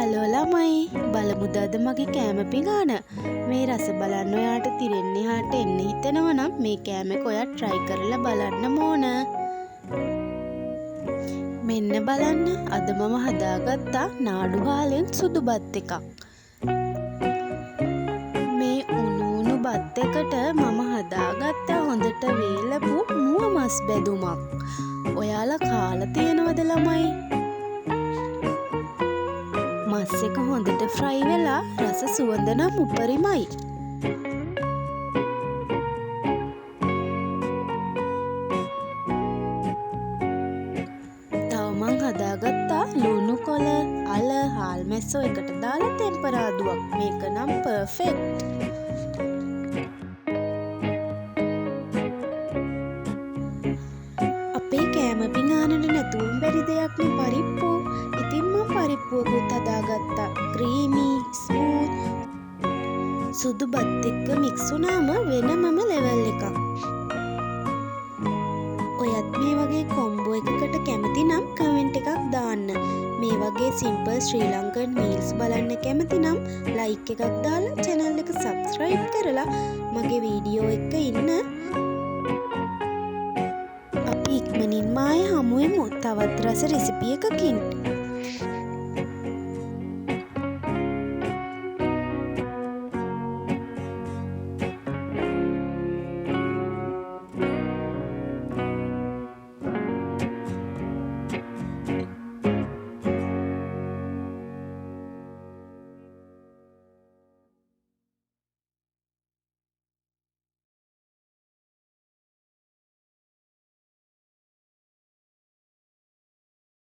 Hello ළමයි බලමුද අද මගේ කෑම පිඟාන මේ රස බලන්න ඔයාට තිරෙන්නේ හාට එන්න හිතෙනවා නම් මේ කෑම එක ඔයා try කරලා බලන්න ඕන. මෙන්න බලන්න අද මම හදාගත්තා නාඩු හාලෙන් සුදු බත් එකක්. මේ උණු බත් එකට මම හදාගත්තා හොඳට වේලපු මුව මස් බෙදුමක්. ඔයාලා කාලා තියෙනවද ළමයි? මස් එක හොඳට ෆ්‍රයි වෙලා රස සුවඳ නම් උපරිමයි. තව මං හදාගත්තා ලුණු කොළ, අල, හාල් මැස්සෝ එකට දාලා තෙම්පරාදුවක්. මේක නම් පර්ෆෙක්ට්. අපේ කෑම පිඟානට නැතුවම බැරි දෙයක් නේ පරිප්පු. ඉතින් මම පරිප්පුවකුත් හදාගත්තා. ක්‍රීමි, ස්මූත්. සුදු බත් එක්ක මික්ස් වුණාම වෙනමම ලෙවල් එකක්. ඔයත් මේ වගේ කොම්බෝ එකකට කැමති නම් කමෙන්ට් එකක් දාන්න. මේ වගේ සිම්පල් ශ්‍රී ලංකන් මීල්ස් බලන්න කැමති නම් ලයික් එකක් දාලා channel එක subscribe කරලා මගේ වීඩියෝ එක ඉන්න. අපි ඉක්මනින්ම ආයේ හමු වෙමු තවත් රස රෙසිපි එකකින්.